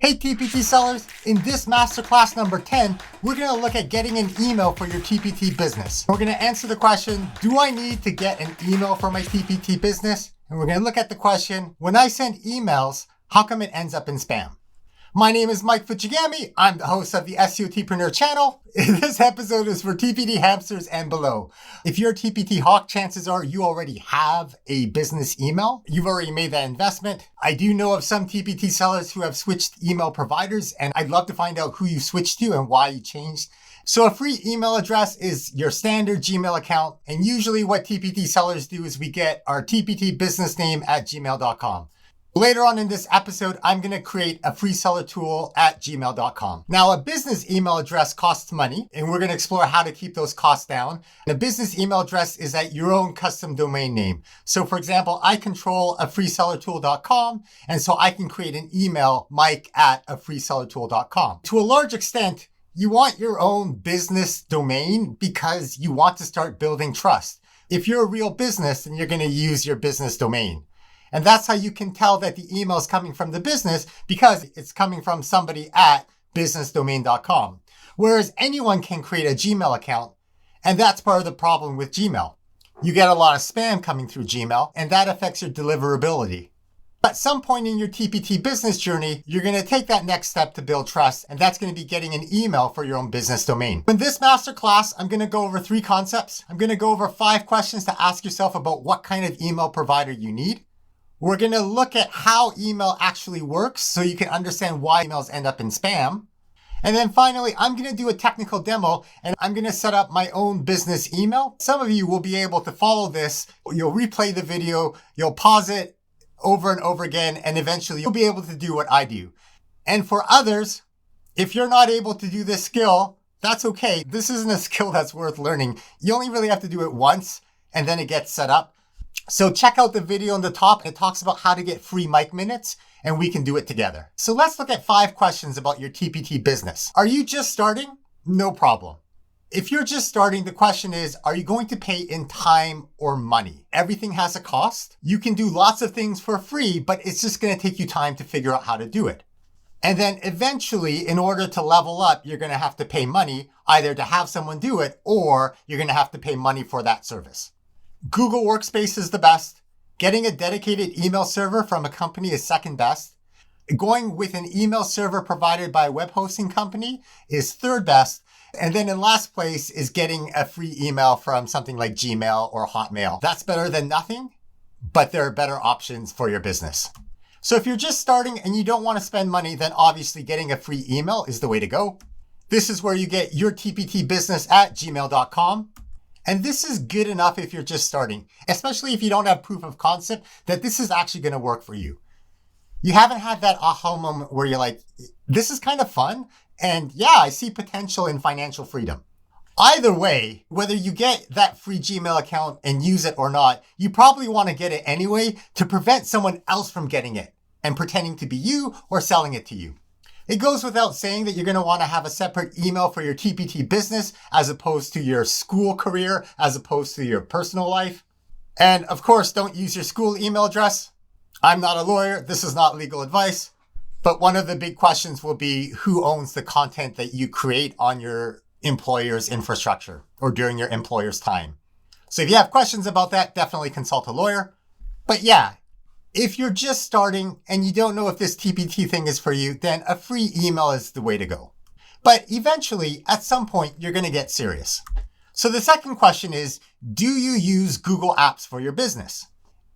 Hey TPT sellers, in this masterclass number 10, we're going to look at getting an email for your TPT business. We're going to answer the question, do I need to get an email for my TPT business? And we're going to look at the question, when I send emails, how come it ends up in spam? My name is Mike Fujigami. I'm the host of the SEOTpreneur channel. This episode is for TPT hamsters and below. If you're a TPT hawk, chances are you already have a business email. You've already made that investment. I do know of some TPT sellers who have switched email providers, and I'd love to find out who you switched to and why you changed. So a free email address is your standard Gmail account. And usually what TPT sellers do is we get our TPT business name at gmail.com. Later on in this episode, I'm going to create a free seller tool at gmail.com. Now, a business email address costs money, and we're going to explore how to keep those costs down. And a business email address is at your own custom domain name. So for example, I control a freesellertool.com, and so I can create an email, mike@afreesellertool.com. To a large extent, you want your own business domain because you want to start building trust. If you're a real business, then you're going to use your business domain. And that's how you can tell that the email is coming from the business because it's coming from somebody at businessdomain.com. Whereas anyone can create a Gmail account, and that's part of the problem with Gmail. You get a lot of spam coming through Gmail, and that affects your deliverability. At some point in your TPT business journey, you're going to take that next step to build trust, and that's going to be getting an email for your own business domain. In this masterclass, I'm going to go over 3 concepts. I'm going to go over 5 questions to ask yourself about what kind of email provider you need. We're going to look at how email actually works so you can understand why emails end up in spam. And then finally, I'm going to do a technical demo and I'm going to set up my own business email. Some of you will be able to follow this. You'll replay the video, you'll pause it over and over again, and eventually you'll be able to do what I do. And for others, if you're not able to do this skill, that's okay. This isn't a skill that's worth learning. You only really have to do it once and then it gets set up. So check out the video on the top. It talks about how to get free mic minutes and we can do it together. So let's look at 5 questions about your TPT business. Are you just starting? No problem. If you're just starting, the question is, are you going to pay in time or money? Everything has a cost. You can do lots of things for free, but it's just going to take you time to figure out how to do it. And then eventually, in order to level up, you're going to have to pay money either to have someone do it or you're going to have to pay money for that service. Google Workspace is the best. Getting a dedicated email server from a company is second best. Going with an email server provided by a web hosting company is third best. And then in last place is getting a free email from something like Gmail or Hotmail. That's better than nothing, but there are better options for your business. So if you're just starting and you don't want to spend money, then obviously getting a free email is the way to go. This is where you get your TPT business at gmail.com. And this is good enough if you're just starting, especially if you don't have proof of concept that this is actually going to work for you. You haven't had that aha moment where you're like, this is kind of fun. And yeah, I see potential in financial freedom. Either way, whether you get that free Gmail account and use it or not, you probably want to get it anyway to prevent someone else from getting it and pretending to be you or selling it to you. It goes without saying that you're going to want to have a separate email for your TPT business as opposed to your school career, as opposed to your personal life. And of course, don't use your school email address. I'm not a lawyer. This is not legal advice. But one of the big questions will be who owns the content that you create on your employer's infrastructure or during your employer's time. So if you have questions about that, definitely consult a lawyer. But yeah, if you're just starting and you don't know if this TPT thing is for you, then a free email is the way to go. But eventually, at some point, you're going to get serious. So the second question is, do you use Google Apps for your business?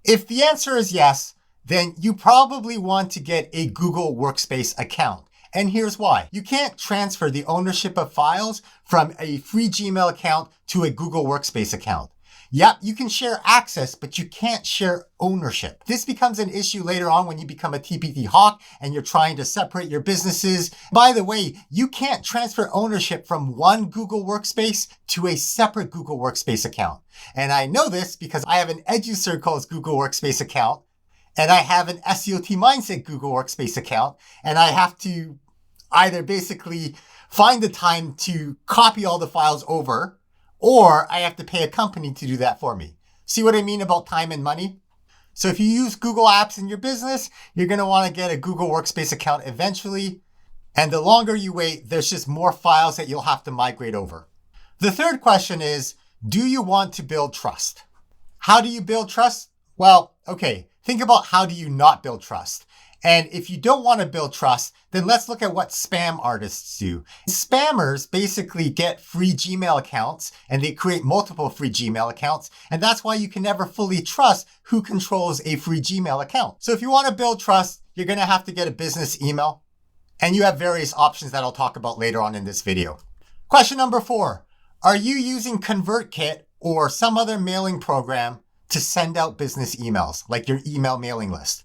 If the answer is yes, then you probably want to get a Google Workspace account. And here's why. You can't transfer the ownership of files from a free Gmail account to a Google Workspace account. Yep, you can share access, but you can't share ownership. This becomes an issue later on when you become a TPT hawk and you're trying to separate your businesses. By the way, you can't transfer ownership from one Google Workspace to a separate Google Workspace account. And I know this because I have an EduCircle's Google Workspace account and I have an SEOT Mindset Google Workspace account, and I have to either basically find the time to copy all the files over, or I have to pay a company to do that for me. See what I mean about time and money? So if you use Google Apps in your business, you're going to want to get a Google Workspace account eventually. And the longer you wait, there's just more files that you'll have to migrate over. The third question is, do you want to build trust? How do you build trust? Well, okay, think about how do you not build trust? And if you don't want to build trust, then let's look at what spam artists do. Spammers basically get free Gmail accounts and they create multiple free Gmail accounts. And that's why you can never fully trust who controls a free Gmail account. So if you want to build trust, you're going to have to get a business email. And you have various options that I'll talk about later on in this video. Question number 4. Are you using ConvertKit or some other mailing program to send out business emails, like your email mailing list?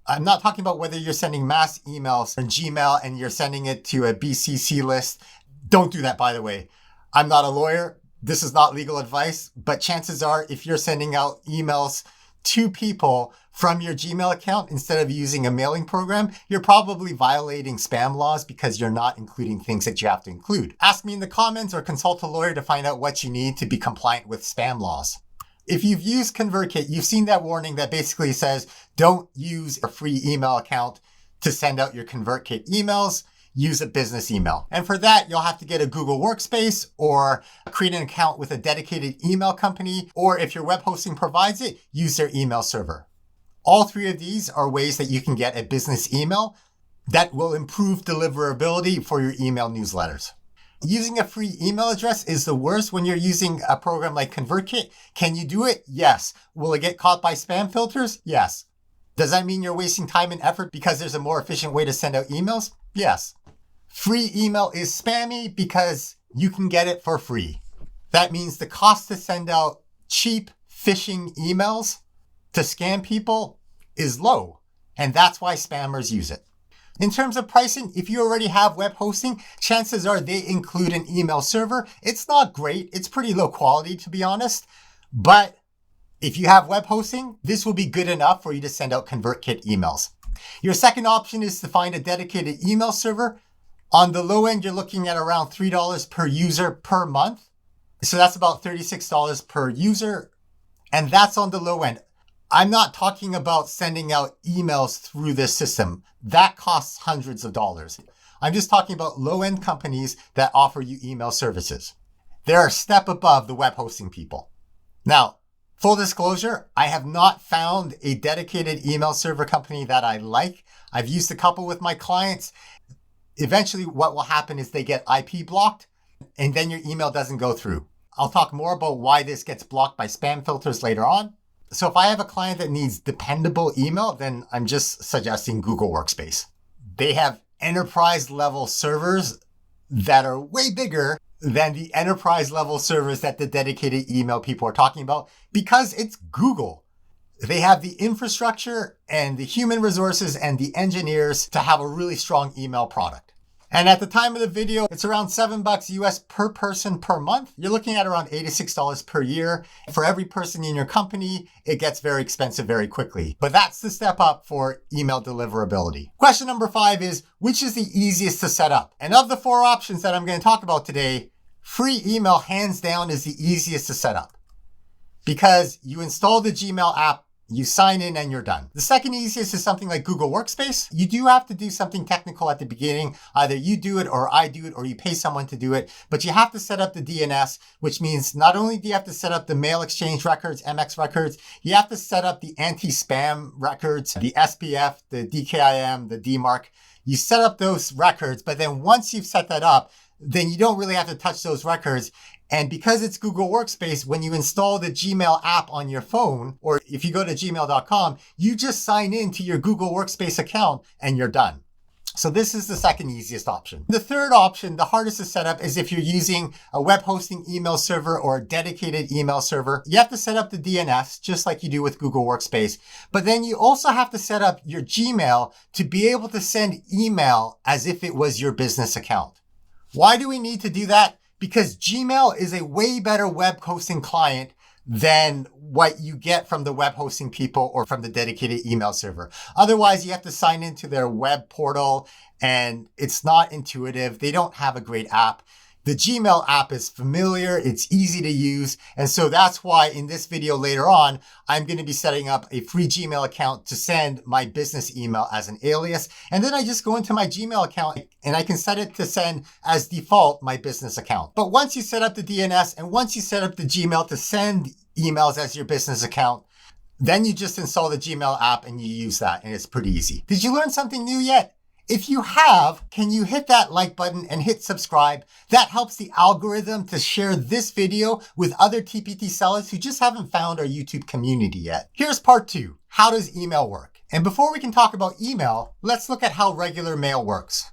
I'm not talking about whether you're sending mass emails from Gmail and you're sending it to a BCC list. Don't do that, by the way. I'm not a lawyer. This is not legal advice, but chances are if you're sending out emails to people from your Gmail account instead of using a mailing program, you're probably violating spam laws because you're not including things that you have to include. Ask me in the comments or consult a lawyer to find out what you need to be compliant with spam laws. If you've used ConvertKit, you've seen that warning that basically says, don't use a free email account to send out your ConvertKit emails. Use a business email. And for that, you'll have to get a Google Workspace or create an account with a dedicated email company. Or if your web hosting provides it, use their email server. All 3 of these are ways that you can get a business email that will improve deliverability for your email newsletters. Using a free email address is the worst when you're using a program like ConvertKit. Can you do it? Yes. Will it get caught by spam filters? Yes. Does that mean you're wasting time and effort because there's a more efficient way to send out emails? Yes. Free email is spammy because you can get it for free. That means the cost to send out cheap phishing emails to scam people is low. And that's why spammers use it. In terms of pricing, if you already have web hosting, chances are they include an email server. It's not great. It's pretty low quality, to be honest. But if you have web hosting, this will be good enough for you to send out ConvertKit emails. Your second option is to find a dedicated email server. On the low end, you're looking at around $3 per user per month. So that's about $36 per user. And that's on the low end. I'm not talking about sending out emails through this system. That costs hundreds of dollars. I'm just talking about low-end companies that offer you email services. They're a step above the web hosting people. Now, full disclosure, I have not found a dedicated email server company that I like. I've used a couple with my clients. Eventually, what will happen is they get IP blocked, and then your email doesn't go through. I'll talk more about why this gets blocked by spam filters later on. So if I have a client that needs dependable email, then I'm just suggesting Google Workspace. They have enterprise level servers that are way bigger than the enterprise level servers that the dedicated email people are talking about because it's Google. They have the infrastructure and the human resources and the engineers to have a really strong email product. And at the time of the video, it's around $7 US per person per month. You're looking at around $86 per year. For every person in your company, it gets very expensive very quickly. But that's the step up for email deliverability. Question number 5 is, which is the easiest to set up? And of the 4 options that I'm going to talk about today, free email hands down is the easiest to set up because you install the Gmail app, you sign in and you're done. The second easiest is something like Google Workspace. You do have to do something technical at the beginning. Either you do it or I do it or you pay someone to do it, but you have to set up the DNS, which means not only do you have to set up the mail exchange records, MX records, you have to set up the anti-spam records, the SPF, the DKIM, the DMARC. You set up those records, but then once you've set that up, then you don't really have to touch those records. And because it's Google Workspace, when you install the Gmail app on your phone, or if you go to gmail.com, you just sign in to your Google Workspace account and you're done. So this is the second easiest option. The third option, the hardest to set up, is if you're using a web hosting email server or a dedicated email server. You have to set up the DNS just like you do with Google Workspace. But then you also have to set up your Gmail to be able to send email as if it was your business account. Why do we need to do that? Because Gmail is a way better web hosting client than what you get from the web hosting people or from the dedicated email server. Otherwise, you have to sign into their web portal and it's not intuitive. They don't have a great app. The Gmail app is familiar, it's easy to use, and so that's why in this video later on, I'm going to be setting up a free Gmail account to send my business email as an alias. And then I just go into my Gmail account and I can set it to send as default my business account. But once you set up the DNS and once you set up the Gmail to send emails as your business account, then you just install the Gmail app and you use that, and it's pretty easy. Did you learn something new yet? If you have, can you hit that like button and hit subscribe? That helps the algorithm to share this video with other TPT sellers who just haven't found our YouTube community yet. Here's part 2. How does email work? And before we can talk about email, let's look at how regular mail works.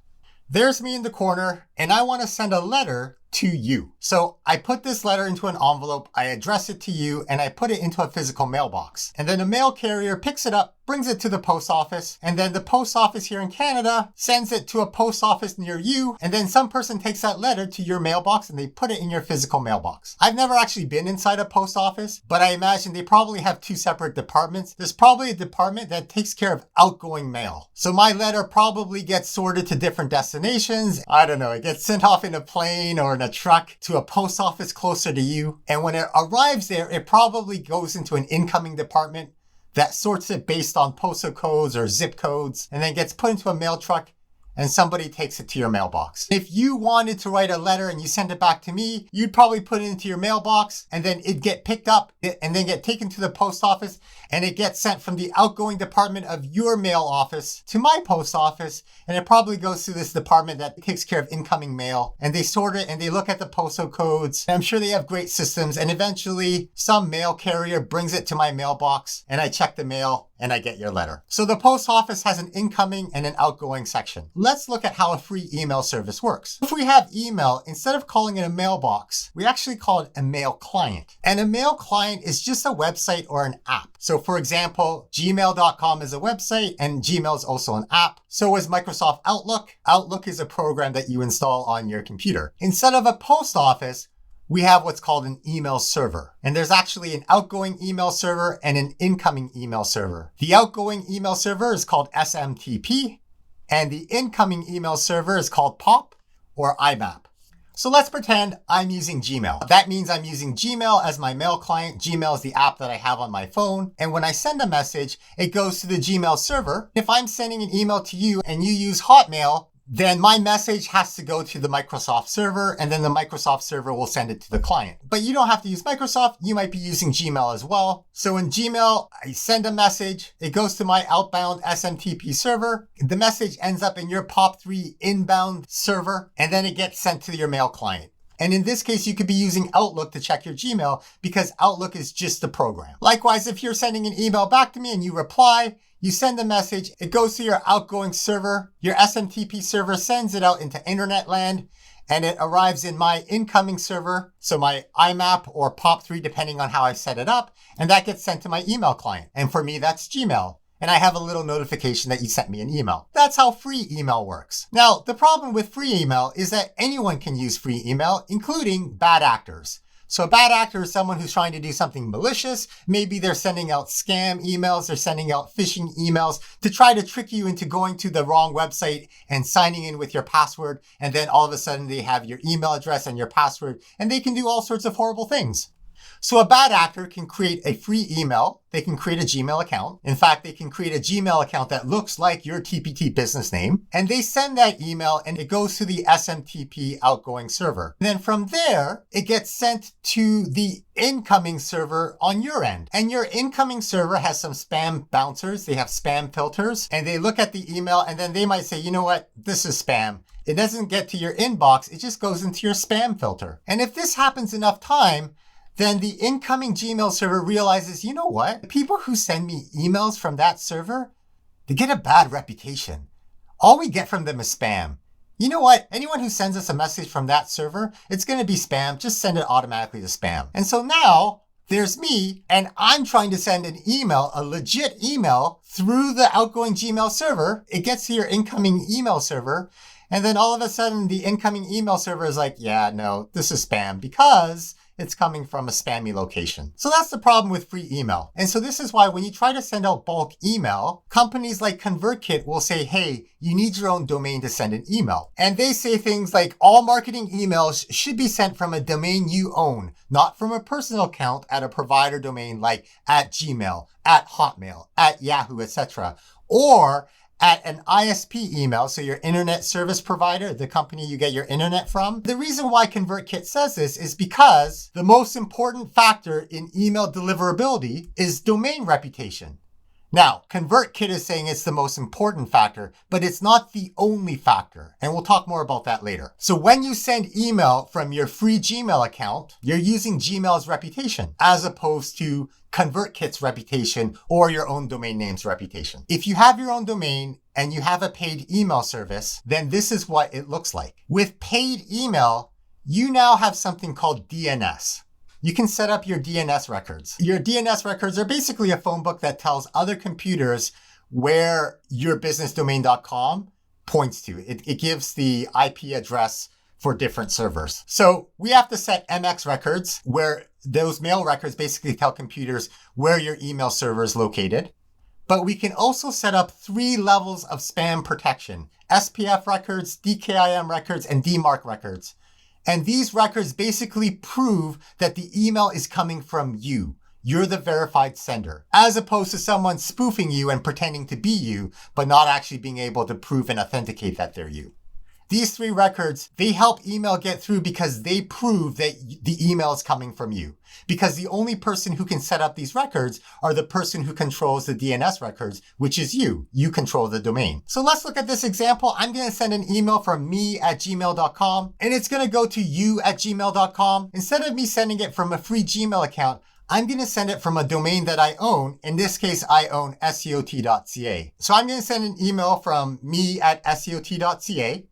There's me in the corner, and I want to send a letter to you. So I put this letter into an envelope, I address it to you, and I put it into a physical mailbox. And then a mail carrier picks it up, brings it to the post office, and then the post office here in Canada sends it to a post office near you, and then some person takes that letter to your mailbox and they put it in your physical mailbox. I've never actually been inside a post office, but I imagine they probably have 2 separate departments. There's probably a department that takes care of outgoing mail. So my letter probably gets sorted to different destinations. I don't know, it gets sent off in a plane or in a truck to a post office closer to you. And when it arrives there, it probably goes into an incoming department that sorts it based on postal codes or zip codes, and then gets put into a mail truck and somebody takes it to your mailbox. If you wanted to write a letter and you send it back to me, you'd probably put it into your mailbox and then it'd get picked up and then get taken to the post office, and it gets sent from the outgoing department of your mail office to my post office, and it probably goes to this department that takes care of incoming mail, and they sort it and they look at the postal codes. I'm sure they have great systems, and eventually some mail carrier brings it to my mailbox and I check the mail and I get your letter. So the post office has an incoming and an outgoing section. Let's look at how a free email service works. If we have email, instead of calling it a mailbox, we actually call it a mail client. And a mail client is just a website or an app. So for example, gmail.com is a website and Gmail is also an app. So is Microsoft Outlook. Outlook is a program that you install on your computer. Instead of a post office, we have what's called an email server. And there's actually an outgoing email server and an incoming email server. The outgoing email server is called SMTP, and the incoming email server is called POP or IMAP. So let's pretend I'm using Gmail. That means I'm using Gmail as my mail client. Gmail is the app that I have on my phone. And when I send a message, it goes to the Gmail server. If I'm sending an email to you and you use Hotmail, then my message has to go to the Microsoft server, and then the Microsoft server will send it to the client. But you don't have to use Microsoft. You might be using Gmail as well. So in Gmail, I send a message. It goes to my outbound SMTP server. The message ends up in your POP3 inbound server, and then it gets sent to your mail client. And in this case, you could be using Outlook to check your Gmail because Outlook is just a program. Likewise, if you're sending an email back to me and you reply, you send a message, it goes to your outgoing server, your SMTP server sends it out into internet land, and it arrives in my incoming server, so my IMAP or POP3, depending on how I set it up, and that gets sent to my email client. And for me, that's Gmail. And I have a little notification that you sent me an email. That's how free email works. Now, the problem with free email is that anyone can use free email, including bad actors. So a bad actor is someone who's trying to do something malicious. Maybe they're sending out scam emails, they're sending out phishing emails to try to trick you into going to the wrong website and signing in with your password. And then all of a sudden they have your email address and your password, and they can do all sorts of horrible things. So a bad actor can create a free email. They can create a Gmail account. In fact, they can create a Gmail account that looks like your TPT business name. And they send that email and it goes to the SMTP outgoing server. And then from there, it gets sent to the incoming server on your end. And your incoming server has some spam bouncers. They have spam filters and they look at the email and then they might say, you know what, this is spam. It doesn't get to your inbox. It just goes into your spam filter. And if this happens enough time, then the incoming Gmail server realizes, you know what? The people who send me emails from that server, they get a bad reputation. All we get from them is spam. You know what? Anyone who sends us a message from that server, it's going to be spam. Just send it automatically to spam. And so now there's me, and I'm trying to send an email, a legit email, through the outgoing Gmail server. It gets to your incoming email server. And then all of a sudden, the incoming email server is like, yeah, no, this is spam because it's coming from a spammy location. So that's the problem with free email. And so this is why when you try to send out bulk email, companies like ConvertKit will say, hey, you need your own domain to send an email. And they say things like all marketing emails should be sent from a domain you own, not from a personal account at a provider domain like at Gmail, at Hotmail, at Yahoo, etc. Or at an ISP email, so your internet service provider, the company you get your internet from. The reason why ConvertKit says this is because the most important factor in email deliverability is domain reputation. Now, ConvertKit is saying it's the most important factor, but it's not the only factor. And we'll talk more about that later. So when you send email from your free Gmail account, you're using Gmail's reputation as opposed to ConvertKit's reputation or your own domain name's reputation. If you have your own domain and you have a paid email service, then this is what it looks like. With paid email, you now have something called DNS. You can set up your DNS records. Your DNS records are basically a phone book that tells other computers where your businessdomain.com points to. It gives the IP address for different servers. So we have to set MX records where those mail records basically tell computers where your email server is located. But we can also set up 3 levels of spam protection: SPF records, DKIM records, and DMARC records. And these records basically prove that the email is coming from you. You're the verified sender, as opposed to someone spoofing you and pretending to be you, but not actually being able to prove and authenticate that they're you. These 3 records, they help email get through because they prove that the email is coming from you. Because the only person who can set up these records are the person who controls the DNS records, which is you. You control the domain. So let's look at this example. I'm going to send an email from me@gmail.com, and it's going to go to you@gmail.com. Instead of me sending it from a free Gmail account, I'm going to send it from a domain that I own. In this case, I own SEOT.ca. So I'm going to send an email from me@SEOT.ca.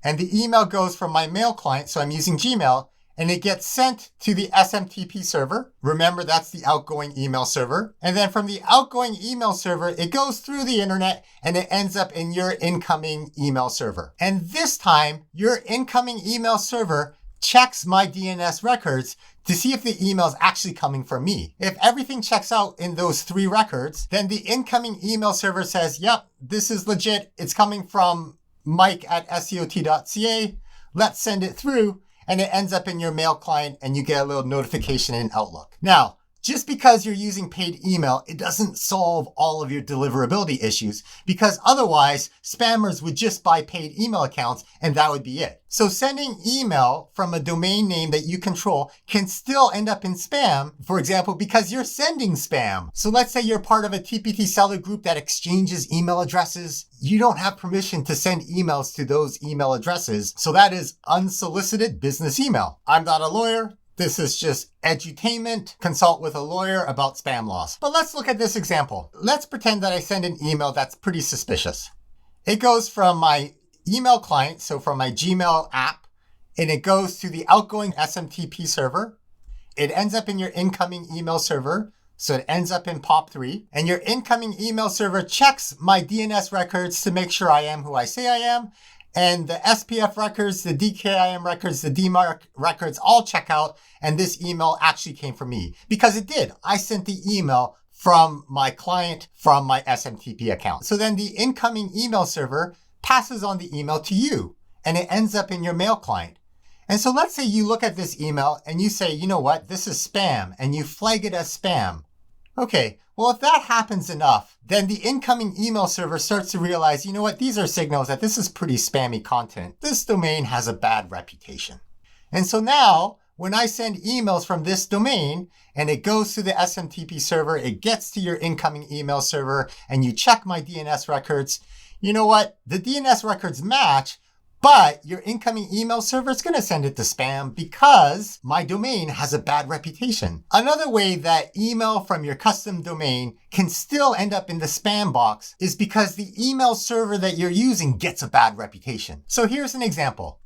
And the email goes from my mail client, so I'm using Gmail, and it gets sent to the SMTP server. Remember, that's the outgoing email server. And then from the outgoing email server, it goes through the internet and it ends up in your incoming email server. And this time, your incoming email server checks my DNS records to see if the email is actually coming from me. If everything checks out in those 3 records, then the incoming email server says, yep, this is legit. It's coming from Mike@SEOT.ca. Let's send it through, and it ends up in your mail client and you get a little notification in Outlook. Now, just because you're using paid email, it doesn't solve all of your deliverability issues, because otherwise spammers would just buy paid email accounts and that would be it. So sending email from a domain name that you control can still end up in spam, for example, because you're sending spam. So let's say you're part of a TPT seller group that exchanges email addresses. You don't have permission to send emails to those email addresses. So that is unsolicited business email. I'm not a lawyer. This is just edutainment. Consult with a lawyer about spam laws. But let's look at this example. Let's pretend that I send an email that's pretty suspicious. It goes from my email client, so from my Gmail app, and it goes to the outgoing SMTP server. It ends up in your incoming email server, so it ends up in POP3. And your incoming email server checks my DNS records to make sure I am who I say I am. And the SPF records, the DKIM records, the DMARC records all check out. And this email actually came from me, because it did. I sent the email from my client from my SMTP account. So then the incoming email server passes on the email to you, and it ends up in your mail client. And so let's say you look at this email and you say, you know what, this is spam, and you flag it as spam. Okay, well, if that happens enough, then the incoming email server starts to realize, you know what, these are signals that this is pretty spammy content. This domain has a bad reputation. And so now, when I send emails from this domain and it goes to the SMTP server, it gets to your incoming email server, and you check my DNS records, you know what, the DNS records match, but your incoming email server is going to send it to spam because my domain has a bad reputation. Another way that email from your custom domain can still end up in the spam box is because the email server that you're using gets a bad reputation. So here's an example.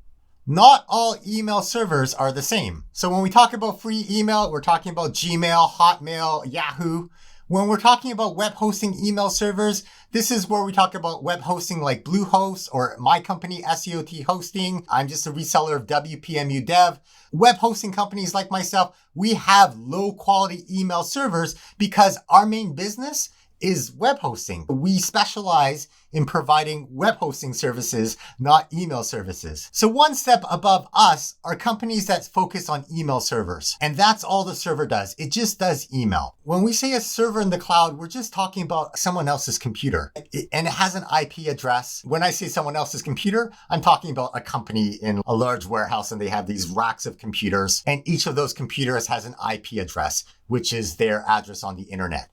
Not all email servers are the same. So when we talk about free email, we're talking about Gmail, Hotmail, Yahoo. When we're talking about web hosting email servers, this is where we talk about web hosting like Bluehost or my company, SEOT Hosting. I'm just a reseller of WPMU Dev. Web hosting companies like myself, we have low quality email servers because our main business is web hosting. We specialize in providing web hosting services, not email services. So one step above us are companies that focus on email servers. And that's all the server does. It just does email. When we say a server in the cloud, we're just talking about someone else's computer. And it has an IP address. When I say someone else's computer, I'm talking about a company in a large warehouse and they have these racks of computers. And each of those computers has an IP address, which is their address on the internet.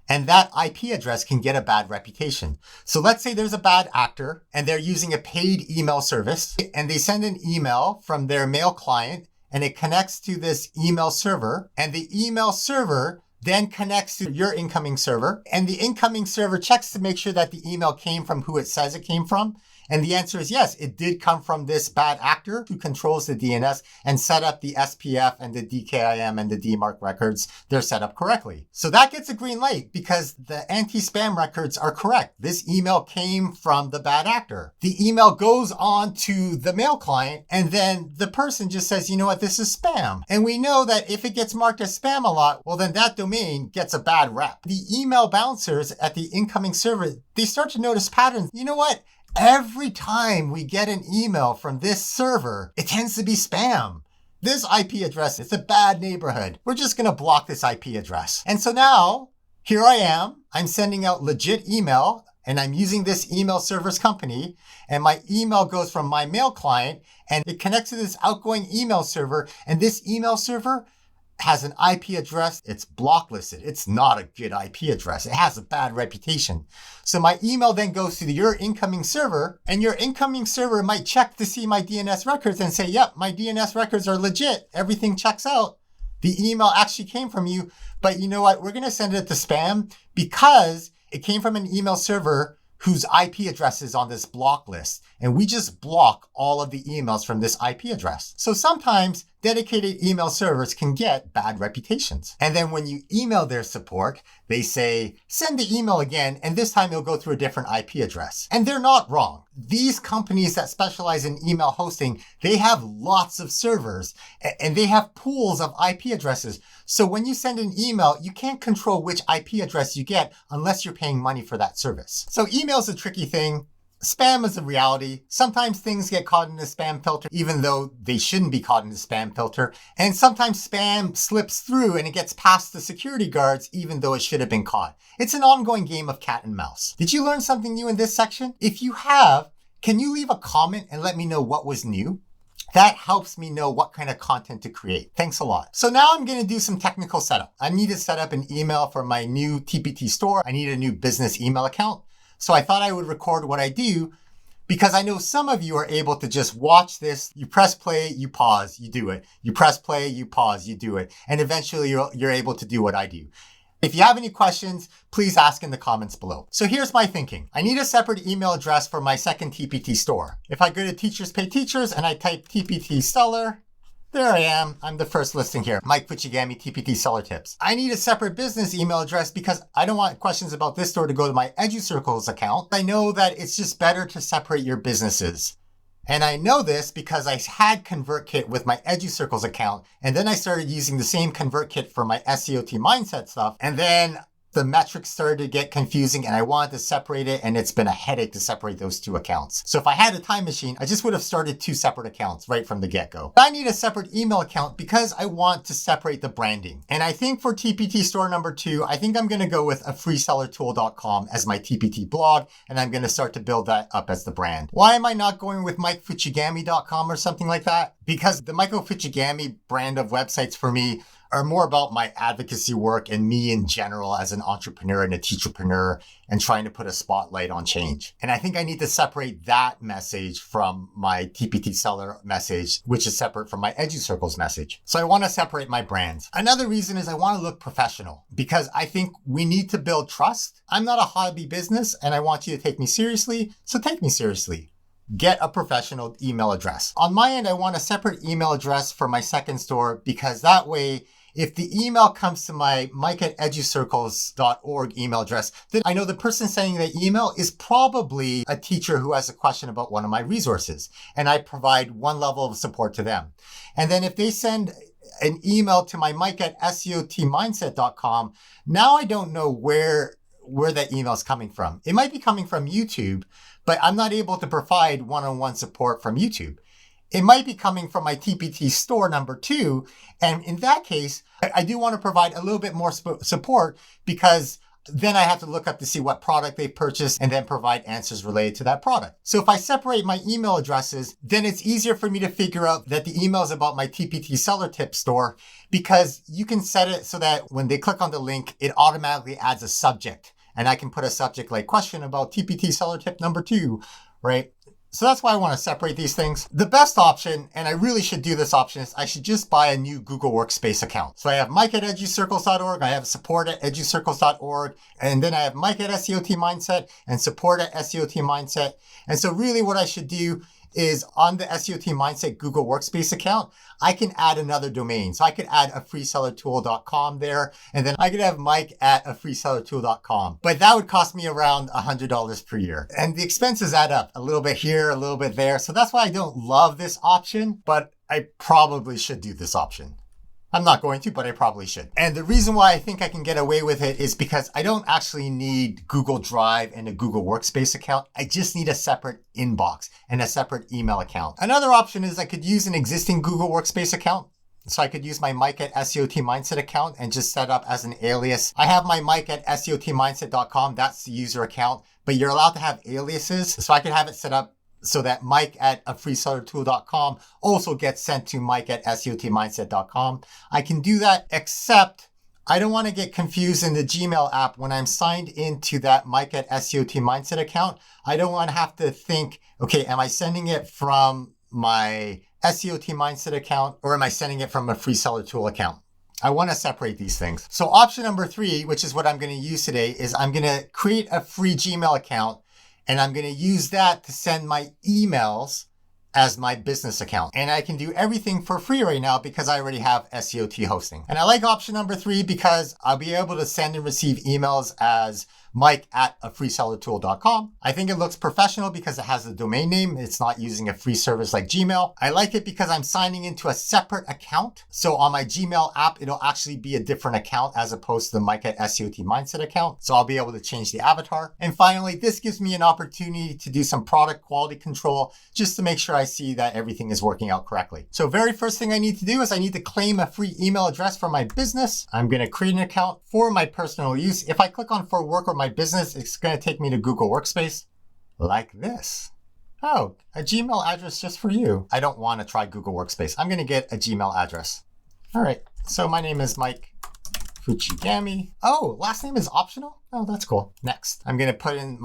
And that IP address can get a bad reputation. So let's say there's a bad actor and they're using a paid email service and they send an email from their mail client and it connects to this email server, and the email server then connects to your incoming server, and the incoming server checks to make sure that the email came from who it says it came from. And the answer is yes, it did come from this bad actor who controls the DNS and set up the SPF and the DKIM and the DMARC records. They're set up correctly. So that gets a green light because the anti-spam records are correct. This email came from the bad actor. The email goes on to the mail client and then the person just says, you know what, this is spam. And we know that if it gets marked as spam a lot, well, then that domain gets a bad rep. The email bouncers at the incoming server, they start to notice patterns. You know what? Every time we get an email from this server, it tends to be spam. This IP address, it's a bad neighborhood. We're just going to block this IP address. And so now, here I am. I'm sending out legit email, and I'm using this email service company, and my email goes from my mail client, and it connects to this outgoing email server, and this email server has an IP address. It's blocklisted. It's not a good IP address. It has a bad reputation. So my email then goes to your incoming server, and your incoming server might check to see my DNS records and say, yep, my DNS records are legit. Everything checks out. The email actually came from you, but you know what? We're going to send it to spam because it came from an email server whose IP address is on this block list. And we just block all of the emails from this IP address. So sometimes dedicated email servers can get bad reputations. And then when you email their support, they say, send the email again, and this time it'll go through a different IP address. And they're not wrong. These companies that specialize in email hosting, they have lots of servers and they have pools of IP addresses. So when you send an email, you can't control which IP address you get unless you're paying money for that service. So email is a tricky thing. Spam is a reality. Sometimes things get caught in the spam filter, even though they shouldn't be caught in the spam filter. And sometimes spam slips through and it gets past the security guards, even though it should have been caught. It's an ongoing game of cat and mouse. Did you learn something new in this section? If you have, can you leave a comment and let me know what was new? That helps me know what kind of content to create. Thanks a lot. So now I'm going to do some technical setup. I need to set up an email for my new TPT store. I need a new business email account. So I thought I would record what I do because I know some of you are able to just watch this. You press play, you pause, you do it. You press play, you pause, you do it. And eventually you're able to do what I do. If you have any questions, please ask in the comments below. So here's my thinking. I need a separate email address for my second TPT store. If I go to Teachers Pay Teachers and I type TPT seller, there I am. I'm the first listing here. Mike Fuchigami, TPT Seller Tips. I need a separate business email address because I don't want questions about this store to go to my EduCircles account. I know that it's just better to separate your businesses. And I know this because I had ConvertKit with my EduCircles account. And then I started using the same ConvertKit for my SEOT mindset stuff. And then the metrics started to get confusing and I wanted to separate it, and it's been a headache to separate those two accounts. So if I had a time machine, I just would have started two separate accounts right from the get-go. I need a separate email account because I want to separate the branding. And I think for TPT store number 2, I think I'm going to go with a freesellertool.com as my TPT blog, and I'm going to start to build that up as the brand. Why am I not going with MikeFuchigami.com or something like that? Because the Michael Fuchigami brand of websites for me are more about my advocacy work and me in general as an entrepreneur and a teacherpreneur and trying to put a spotlight on change. And I think I need to separate that message from my TPT seller message, which is separate from my EduCircles message. So I want to separate my brands. Another reason is I want to look professional because I think we need to build trust. I'm not a hobby business and I want you to take me seriously. So take me seriously. Get a professional email address. On my end, I want a separate email address for my second store because that way, if the email comes to my mike@educircles.org email address, then I know the person sending the email is probably a teacher who has a question about one of my resources, and I provide one level of support to them. And then if they send an email to my mike@SEOTmindset.com, now I don't know where that email is coming from. It might be coming from YouTube, but I'm not able to provide one-on-one support from YouTube. It might be coming from my TPT store number 2. And in that case, I do want to provide a little bit more support, because then I have to look up to see what product they purchased and then provide answers related to that product. So if I separate my email addresses, then it's easier for me to figure out that the email is about my TPT seller tip store, because you can set it so that when they click on the link, it automatically adds a subject. And I can put a subject like question about TPT seller tip number 2, right? So that's why I want to separate these things. The best option, and I really should do this option, is I should just buy a new Google Workspace account. So I have mike@educircles.org, I have support@educircles.org, and then I have mike@SEOTmindset and support@SEOTmindset. And so really what I should do is on the SEOT Mindset Google Workspace account, I can add another domain. So I could add a freesellertool.com there, and then I could have mike@freesellertool.com. But that would cost me around $100 per year. And the expenses add up a little bit here, a little bit there. So that's why I don't love this option, but I probably should do this option. I'm not going to, but I probably should. And the reason why I think I can get away with it is because I don't actually need Google Drive and a Google Workspace account. I just need a separate inbox and a separate email account. Another option is I could use an existing Google Workspace account. So I could use my mike@SEOTmindset account and just set up as an alias. I have my mike@SEOTmindset.com. That's the user account, but you're allowed to have aliases. So I could have it set up so that mike@freesellertool.com also gets sent to mike@SEOTmindset.com. I can do that, except I don't want to get confused in the Gmail app when I'm signed into that mike@SEOTmindset account. I don't want to have to think, okay, am I sending it from my SEOT Mindset account, or am I sending it from a Free Seller Tool account? I want to separate these things. So option number 3, which is what I'm going to use today, is I'm going to create a free Gmail account, and I'm going to use that to send my emails as my business account. And I can do everything for free right now because I already have SEOT hosting. And I like option number 3 because I'll be able to send and receive emails as mike@freesellertool.com. I think it looks professional because it has a domain name. It's not using a free service like Gmail. I like it because I'm signing into a separate account. So on my Gmail app, it'll actually be a different account as opposed to the mike@SEOT Mindset account. So I'll be able to change the avatar. And finally, this gives me an opportunity to do some product quality control just to make sure I see that everything is working out correctly. So very first thing I need to do is I need to claim a free email address for my business. I'm going to create an account for my personal use. If I click on for work or my business, it's going to take me to Google Workspace like this. Oh, a Gmail address just for you. I don't want to try Google Workspace. I'm going to get a Gmail address. All right. So my name is Mike Fuchigami. Oh, last name is optional? Oh, that's cool. Next, I'm going to put in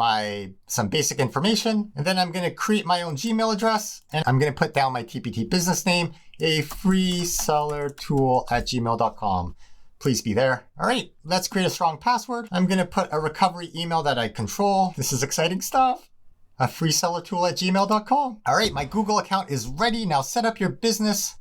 some basic information, and then I'm going to create my own Gmail address, and I'm going to put down my TPT business name, a freesellertool@gmail.com. Please be there. All right, let's create a strong password. I'm going to put a recovery email that I control. This is exciting stuff. A freesellertool@gmail.com. All right, my Google account is ready. Now set up your business.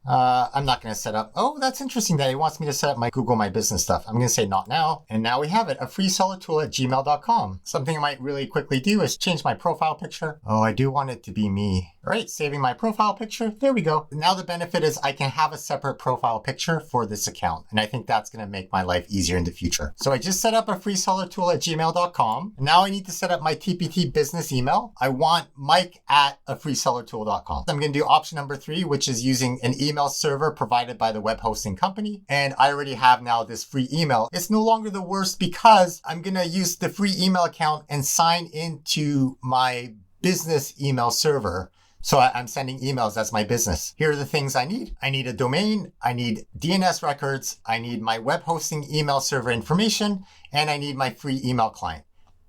I'm not going to set up. Oh, that's interesting that it wants me to set up my Google My Business stuff. I'm going to say not now. And now we have it, a freesellertool@gmail.com. Something I might really quickly do is change my profile picture. Oh, I do want it to be me. All right, saving my profile picture. There we go. Now the benefit is I can have a separate profile picture for this account. And I think that's going to make my life easier in the future. So I just set up a freesellertool@gmail.com. Now I need to set up my TPT business email. I want mike@freesellertool.com. I'm going to do option number 3, which is using an email server provided by the web hosting company. And I already have now this free email. It's no longer the worst because I'm going to use the free email account and sign into my business email server. So I'm sending emails as my business. Here are the things I need. I need a domain. I need DNS records. I need my web hosting email server information, and I need my free email client.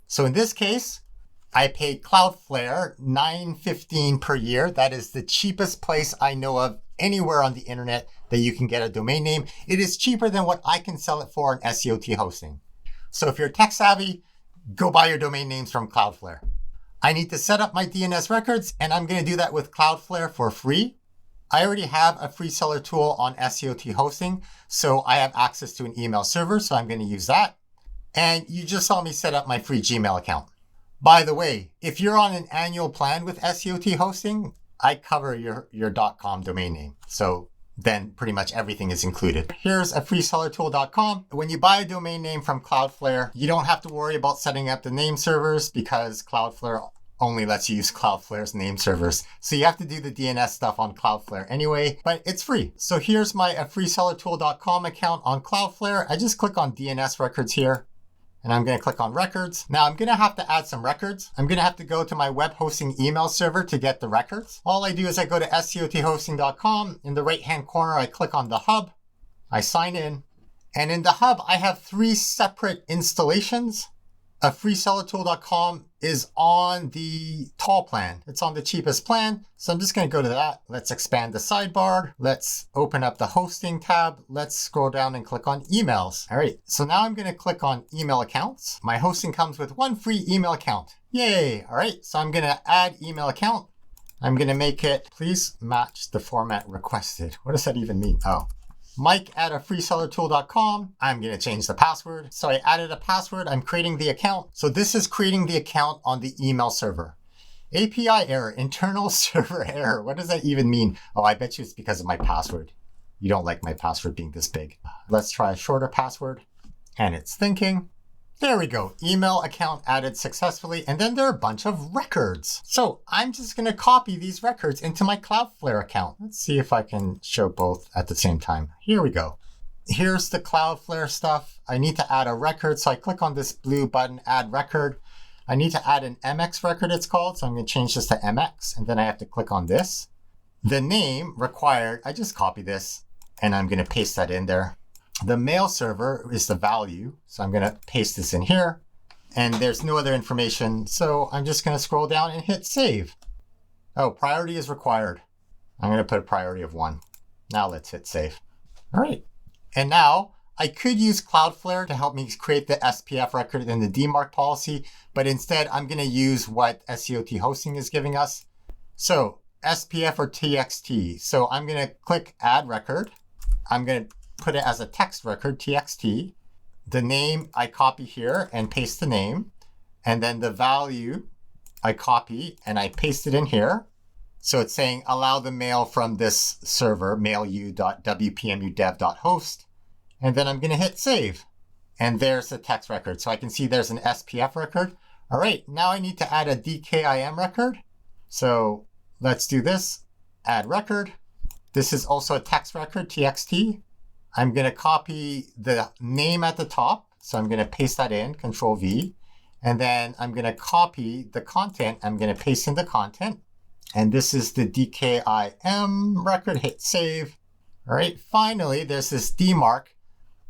So in this case, I paid Cloudflare $9.15 per year. That is the cheapest place I know of anywhere on the internet that you can get a domain name. It is cheaper than what I can sell it for in SEOT hosting. So if you're tech savvy, go buy your domain names from Cloudflare. I need to set up my DNS records, and I'm going to do that with Cloudflare for free. I already have a free seller tool on SEOT hosting, so I have access to an email server, so I'm going to use that. And you just saw me set up my free Gmail account. By the way, if you're on an annual plan with SEOT hosting, I cover your .com domain name. So then pretty much everything is included. Here's a freesellertool.com. When you buy a domain name from Cloudflare, you don't have to worry about setting up the name servers because Cloudflare only lets you use Cloudflare's name servers. So you have to do the DNS stuff on Cloudflare anyway, but it's free. So here's my freesellertool.com account on Cloudflare. I just click on DNS records here. And I'm going to click on records. Now I'm going to have to add some records. I'm going to have to go to my web hosting email server to get the records. All I do is I go to SEOThosting.com. In the right-hand corner, I click on the hub. I sign in. And in the hub, I have 3 separate installations. A freesellertool.com is on the tall plan. It's on the cheapest plan. So I'm just going to go to that. Let's expand the sidebar. Let's open up the hosting tab. Let's scroll down and click on emails. All right. So now I'm going to click on email accounts. My hosting comes with 1 free email account. Yay. All right. So I'm going to add email account. I'm going to make it, please match the format requested. What does that even mean? Oh. Mike at freesellertool.com. I'm going to change the password. So I added a password. I'm creating the account. So this is creating the account on the email server. API error, internal server error. What does that even mean? Oh, I bet you it's because of my password. You don't like my password being this big. Let's try a shorter password. And it's thinking. There we go. Email account added successfully. And then there are a bunch of records. So I'm just going to copy these records into my Cloudflare account. Let's see if I can show both at the same time. Here we go. Here's the Cloudflare stuff. I need to add a record. So I click on this blue button, add record. I need to add an MX record, it's called. So I'm going to change this to MX. And then I have to click on this. The name required, I just copy this and I'm going to paste that in there. The mail server is the value. So I'm going to paste this in here. And there's no other information. So I'm just going to scroll down and hit save. Oh, priority is required. I'm going to put a priority of 1. Now let's hit save. All right. And now I could use Cloudflare to help me create the SPF record and the DMARC policy. But instead, I'm going to use what SEOT hosting is giving us. So SPF or TXT. So I'm going to click add record. I'm going to put it as a text record, TXT. The name I copy here and paste the name. And then the value I copy and I paste it in here. So it's saying allow the mail from this server, mailu.wpmudev.host. And then I'm going to hit save. And there's the text record. So I can see there's an SPF record. All right, now I need to add a DKIM record. So let's do this. Add record. This is also a text record, TXT. I'm going to copy the name at the top. So I'm going to paste that in, Control V. And then I'm going to copy the content. I'm going to paste in the content. And this is the DKIM record, hit save. All right, finally, there's this DMARC.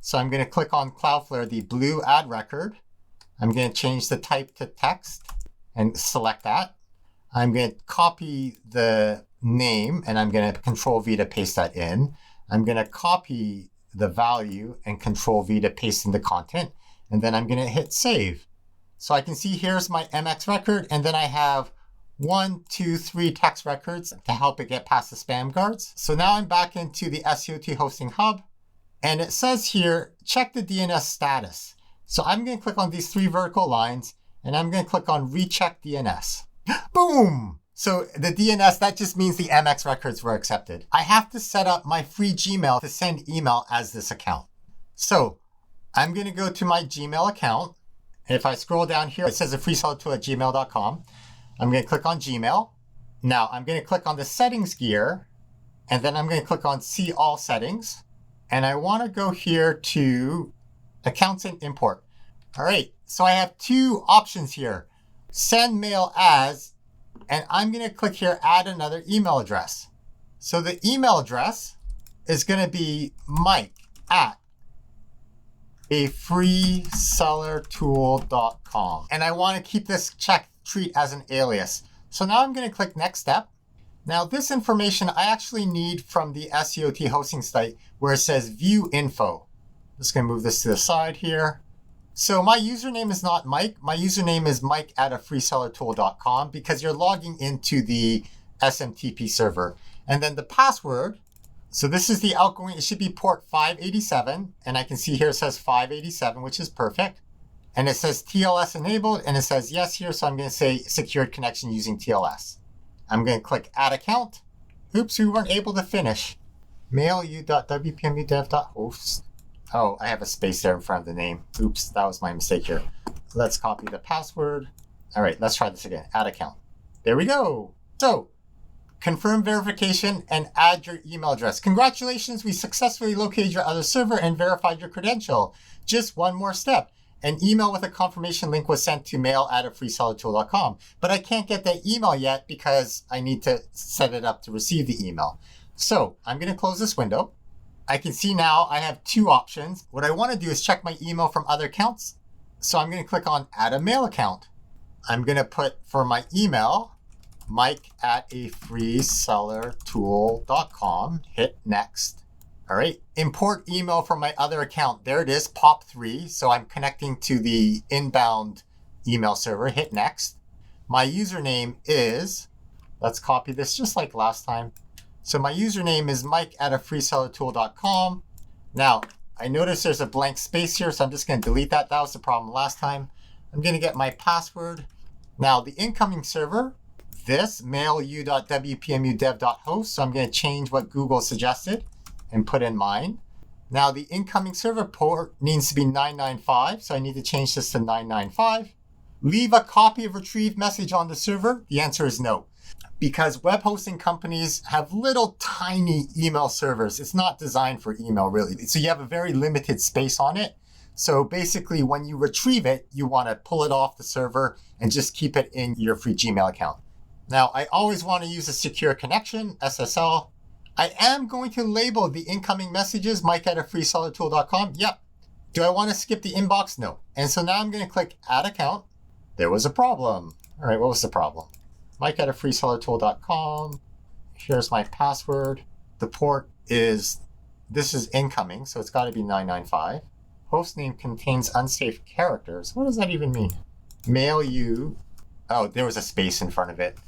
So I'm going to click on Cloudflare, the blue add record. I'm going to change the type to text and select that. I'm going to copy the name and I'm going to Control V to paste that in. I'm going to copy the value and Control V to paste in the content. And then I'm going to hit save. So I can see here's my MX record. And then I have 1, 2, 3 text records to help it get past the spam guards. So now I'm back into the SEOT hosting hub. And it says here, check the DNS status. So I'm going to click on these 3 vertical lines and I'm going to click on recheck DNS. Boom! So the DNS, that just means the MX records were accepted. I have to set up my free Gmail to send email as this account. So I'm going to go to my Gmail account. And if I scroll down here, it says a freesellertool@gmail.com. I'm going to click on Gmail. Now I'm going to click on the settings gear. And then I'm going to click on see all settings. And I want to go here to accounts and import. All right. So I have 2 options here. Send mail as. And I'm going to click here, add another email address. So the email address is going to be Mike at freesellertool.com. And I want to keep this treat as an alias. So now I'm going to click next step. Now this information I actually need from the SEOT hosting site where it says view info. Just going to move this to the side here. So my username is not Mike. My username is Mike at freesellertool.com because you're logging into the SMTP server. And then the password. So this is the outgoing. It should be port 587. And I can see here it says 587, which is perfect. And it says TLS enabled. And it says yes here. So I'm going to say secured connection using TLS. I'm going to click add account. Oops, we weren't able to finish. mailu.wpmudev.host. Oh, I have a space there in front of the name. Oops, that was my mistake here. Let's copy the password. All right, let's try this again. Add account. There we go. So, confirm verification and add your email address. Congratulations, we successfully located your other server and verified your credential. Just one more step. An email with a confirmation link was sent to mail@freesellertool.com, but I can't get that email yet because I need to set it up to receive the email. So I'm going to close this window. I can see now I have two options. What I want to do is check my email from other accounts. So I'm going to click on add a mail account. I'm going to put for my email, mike@freesellertool.com, hit next. All right, import email from my other account. There it is, POP3. So I'm connecting to the inbound email server, hit next. My username is, let's copy this just like last time. So my username is mike@freesellertool.com. Now, I notice there's a blank space here, so I'm just going to delete that. That was the problem last time. I'm going to get my password. Now, the incoming server, this, mailu.wpmudev.host. So I'm going to change what Google suggested and put in mine. Now, the incoming server port needs to be 995, so I need to change this to 995. Leave a copy of retrieved message on the server. The answer is no, because web hosting companies have little tiny email servers. It's not designed for email, really. So you have a very limited space on it. So basically, when you retrieve it, you want to pull it off the server and just keep it in your free Gmail account. Now, I always want to use a secure connection, SSL. I am going to label the incoming messages, mike@freesellertool.com. Yep. Do I want to skip the inbox? No. And so now I'm going to click add account. There was a problem. All right, what was the problem? mike@freesellertool.com. Here's my password. The port is, this is incoming, so it's got to be 995. Hostname contains unsafe characters. What does that even mean? Mail you. Oh, there was a space in front of it.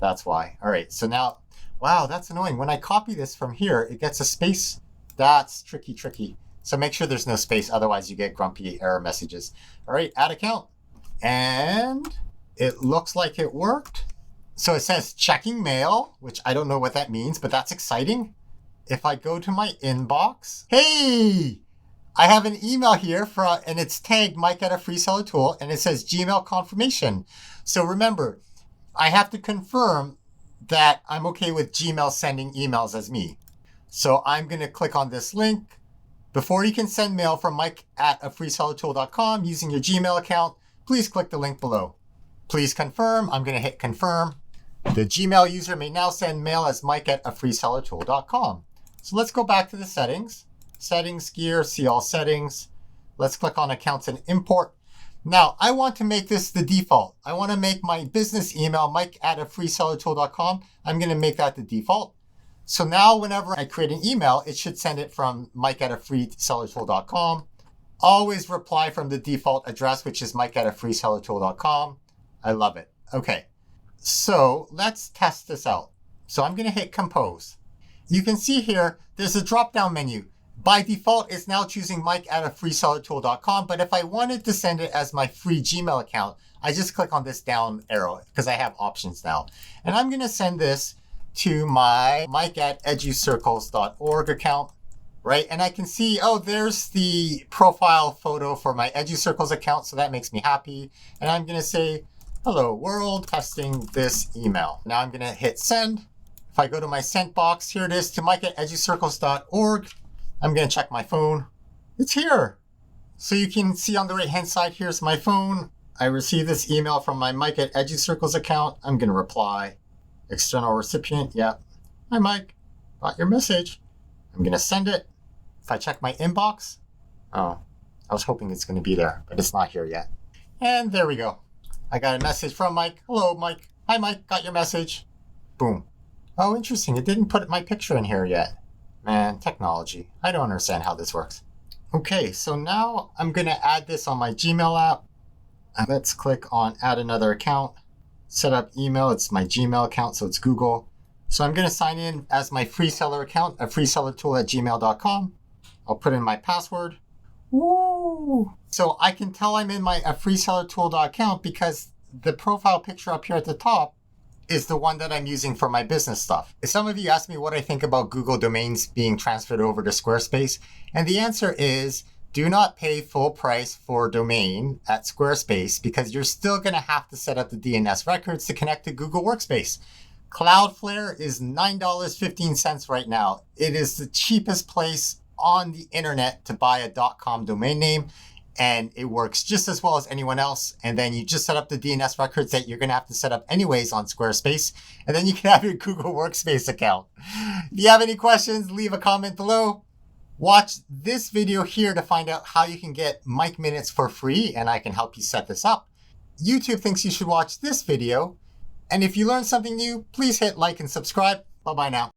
That's why. All right, so now, wow, that's annoying. When I copy this from here, it gets a space. That's tricky. So make sure there's no space, otherwise you get grumpy error messages. All right, add account. And it looks like it worked. So it says checking mail, which I don't know what that means, but that's exciting. If I go to my inbox, hey, I have an email here and it's tagged Mike@freesellertool, and it says Gmail confirmation. So remember, I have to confirm that I'm okay with Gmail sending emails as me. So I'm going to click on this link. Before you can send mail from mike@freesellertool.com using your Gmail account, please click the link below. Please confirm. I'm going to hit confirm. The Gmail user may now send mail as mike@freesellertool.com. So let's go back to the settings. Settings gear, see all settings. Let's click on accounts and import. Now, I want to make this the default. I want to make my business email, mike@freesellertool.com. I'm going to make that the default. So now whenever I create an email, it should send it from mike@freesellertool.com. Always reply from the default address, which is mike@freesellertool.com. I love it. Okay, so let's test this out. So I'm going to hit compose. You can see here, there's a drop-down menu. By default, it's now choosing mike@freesellertool.com. But if I wanted to send it as my free Gmail account, I just click on this down arrow because I have options now. And I'm going to send this to my mike@educircles.org account, right? And I can see, oh, there's the profile photo for my EduCircles account. So that makes me happy. And I'm going to say, hello world, testing this email. Now I'm going to hit send. If I go to my sent box, here it is to mike@educircles.org. I'm going to check my phone. It's here. So you can see on the right-hand side, here's my phone. I received this email from my Mike@educircles account. I'm going to reply. External recipient, yep. Hi, Mike. Got your message. I'm going to send it. If I check my inbox, oh, I was hoping it's going to be there, but it's not here yet. And there we go. I got a message from Mike. Hello, Mike. Hi, Mike. Got your message. Boom. Oh, interesting. It didn't put my picture in here yet. Man, technology. I don't understand how this works. Okay, so now I'm going to add this on my Gmail app. And let's click on add another account. Set up email. It's my Gmail account, so it's Google. So I'm going to sign in as my free seller account, a freesellertool@gmail.com. I'll put in my password. Woo! So I can tell I'm in my a freesellertool account because the profile picture up here at the top is the one that I'm using for my business stuff. Some of you asked me what I think about Google domains being transferred over to Squarespace. And the answer is, do not pay full price for a domain at Squarespace because you're still going to have to set up the DNS records to connect to Google Workspace. Cloudflare is $9.15 right now. It is the cheapest place on the internet to buy a .com domain name, and it works just as well as anyone else. And then you just set up the DNS records that you're going to have to set up anyways on Squarespace, and then you can have your Google Workspace account. If you have any questions, leave a comment below. Watch this video here to find out how you can get Mic Minutes for free, and I can help you set this up. YouTube thinks you should watch this video. And if you learned something new, please hit like and subscribe. Bye-bye now.